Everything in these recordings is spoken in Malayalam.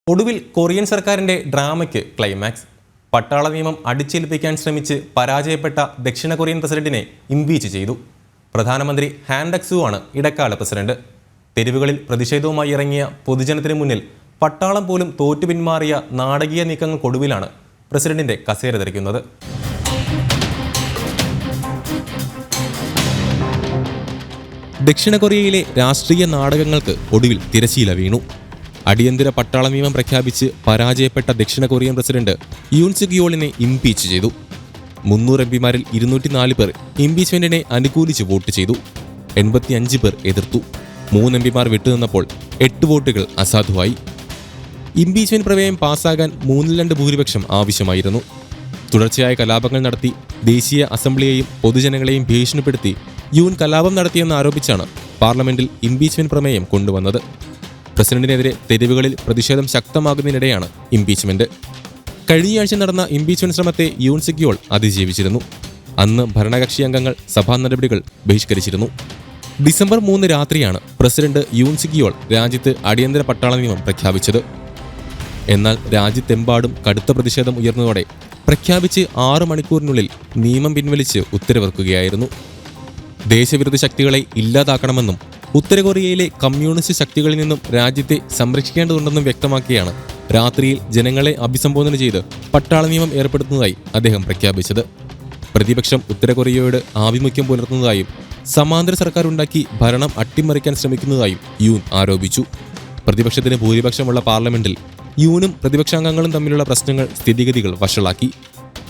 ഒടുവിൽ കൊറിയൻ സർക്കാരിന്റെ ഡ്രാമയ്ക്ക് ക്ലൈമാക്സ്. പട്ടാള നിയമം അടിച്ചേൽപ്പിക്കാൻ ശ്രമിച്ച് പരാജയപ്പെട്ട ദക്ഷിണ കൊറിയൻ പ്രസിഡന്റിനെ ഇംപീച്ച് ചെയ്തു. പ്രധാനമന്ത്രി ഹാൻ ഡക്-സൂ ആണ് ഇടക്കാല പ്രസിഡന്റ്. തെരുവുകളിൽ പ്രതിഷേധവുമായി ഇറങ്ങിയ പൊതുജനത്തിന് മുന്നിൽ പട്ടാളം പോലും തോറ്റു പിന്മാറിയ നാടകീയ നീക്കങ്ങൾക്കൊടുവിലാണ് പ്രസിഡന്റിന്റെ കസേര ധരിക്കുന്നത്. ദക്ഷിണ കൊറിയയിലെ രാഷ്ട്രീയ നാടകങ്ങൾക്ക് ഒടുവിൽ തിരശീല വീണു. അടിയന്തര പട്ടാള നിയമം പ്രഖ്യാപിച്ച് പരാജയപ്പെട്ട ദക്ഷിണ കൊറിയൻ പ്രസിഡന്റ് യൂൻ സുക് യോളിനെ ഇംപീച്ച് ചെയ്തു. 300 എംപിമാരിൽ 204 പേർ ഇംപീച്ച്മെന്റിനെ അനുകൂലിച്ച് വോട്ട് ചെയ്തു. 85 പേർ എതിർത്തു. 3 എംപിമാർ വിട്ടുനിന്നപ്പോൾ 8 വോട്ടുകൾ അസാധുവായി. ഇംപീച്ച്മെന്റ് പ്രമേയം പാസ്സാകാൻ 3/2 ഭൂരിപക്ഷം ആവശ്യമായിരുന്നു. തുടർച്ചയായ കലാപങ്ങൾ നടത്തി ദേശീയ അസംബ്ലിയെയും പൊതുജനങ്ങളെയും ഭീഷണിപ്പെടുത്തി യൂൻ കലാപം നടത്തിയെന്ന് ആരോപിച്ചാണ് പാർലമെന്റിൽ ഇംപീച്ച്മെന്റ് പ്രമേയം കൊണ്ടുവന്നത്. പ്രസിഡന്റിനെതിരെ തെരുവുകളിൽ പ്രതിഷേധം ശക്തമാകുന്നതിനിടെയാണ് ഇംപീച്ച്മെന്റ്. കഴിഞ്ഞയാഴ്ച നടന്ന ഇംപീച്ച്മെന്റ് ശ്രമത്തെ യൂൻ സുക് യോൾ അതിജീവിച്ചിരുന്നു. അന്ന് ഭരണകക്ഷി അംഗങ്ങൾ സഭാ നടപടികൾ ബഹിഷ്കരിച്ചിരുന്നു. ഡിസംബർ 3 രാത്രിയാണ് പ്രസിഡന്റ് യൂൻ സുക് യോൾ രാജ്യത്ത് അടിയന്തര പട്ടാള നിയമം പ്രഖ്യാപിച്ചത്. എന്നാൽ രാജ്യത്തെമ്പാടും കടുത്ത പ്രതിഷേധം ഉയർന്നതോടെ പ്രഖ്യാപിച്ച് 6 മണിക്കൂറിനുള്ളിൽ നിയമം പിൻവലിച്ച് ഉത്തരവിറക്കുകയായിരുന്നു. ദേശവിരുദ്ധ ശക്തികളെ ഇല്ലാതാക്കണമെന്നും ഉത്തര കൊറിയയിലെ കമ്മ്യൂണിസ്റ്റ് ശക്തികളിൽ നിന്നും രാജ്യത്തെ സംരക്ഷിക്കേണ്ടതുണ്ടെന്നും വ്യക്തമാക്കിയാണ് രാത്രിയിൽ ജനങ്ങളെ അഭിസംബോധന ചെയ്ത് പട്ടാള നിയമം ഏർപ്പെടുത്തുന്നതായി അദ്ദേഹം പ്രഖ്യാപിച്ചത്. പ്രതിപക്ഷം ഉത്തര കൊറിയയോട് ആഭിമുഖ്യം പുലർത്തുന്നതായും സമാന്തര സർക്കാർ ഉണ്ടാക്കി ഭരണം അട്ടിമറിക്കാൻ ശ്രമിക്കുന്നതായും യൂൻ ആരോപിച്ചു. പ്രതിപക്ഷത്തിന് ഭൂരിപക്ഷമുള്ള പാർലമെന്റിൽ യൂനും പ്രതിപക്ഷാംഗങ്ങളും തമ്മിലുള്ള പ്രശ്നങ്ങൾ സ്ഥിതിഗതികൾ വഷളാക്കി.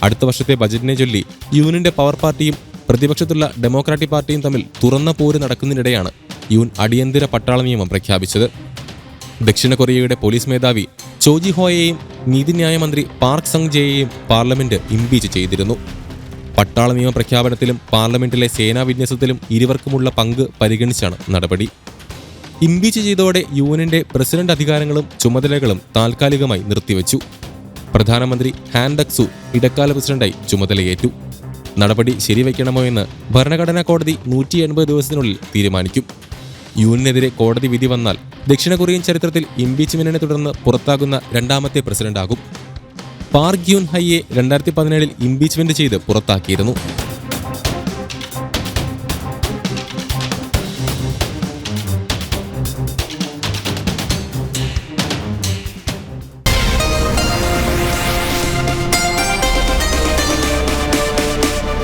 അടുത്ത വർഷത്തെ ബജറ്റിനെ ചൊല്ലി യൂനിന്റെ പവർ പാർട്ടിയും പ്രതിപക്ഷത്തുള്ള ഡെമോക്രാറ്റിക് പാർട്ടിയും തമ്മിൽ തുറന്ന പോര് നടക്കുന്നതിനിടെയാണ് യൂൻ അടിയന്തര പട്ടാള നിയമം പ്രഖ്യാപിച്ചത്. ദക്ഷിണ കൊറിയയുടെ പോലീസ് മേധാവി ചോ ജി ഹോയെയും നീതിന്യായ മന്ത്രി പാർക്ക് സങ് ജെയെയും പാർലമെന്റ് ഇംപീച്ച് ചെയ്തിരുന്നു. പട്ടാള നിയമ പ്രഖ്യാപനത്തിലും പാർലമെന്റിലെ സേനാ വിന്യാസത്തിലും ഇരുവർക്കുമുള്ള പങ്ക് പരിഗണിച്ചാണ് നടപടി. ഇംപീച്ച് ചെയ്തതോടെ യൂനിന്റെ പ്രസിഡന്റ് അധികാരങ്ങളും ചുമതലകളും താൽക്കാലികമായി നിർത്തിവെച്ചു. പ്രധാനമന്ത്രി ഹാൻ ഡക്-സൂ ഇടക്കാല പ്രസിഡന്റായി ചുമതലയേറ്റു. നടപടി ശരിവയ്ക്കണമോ എന്ന് ഭരണഘടനാ കോടതി 180 ദിവസത്തിനുള്ളിൽ തീരുമാനിക്കും. യൂനിനെതിരെ കോടതി വിധി വന്നാൽ ദക്ഷിണ കൊറിയൻ ചരിത്രത്തിൽ ഇംപീച്ച്മെന്റിനെ തുടർന്ന് പുറത്താകുന്ന 2ാമത്തെ പ്രസിഡന്റാകും. പാർക്ക് ഗ്യൂൻ ഹൈയെ 2017 ഇംപീച്ച്മെന്റ് ചെയ്ത് പുറത്താക്കിയിരുന്നു.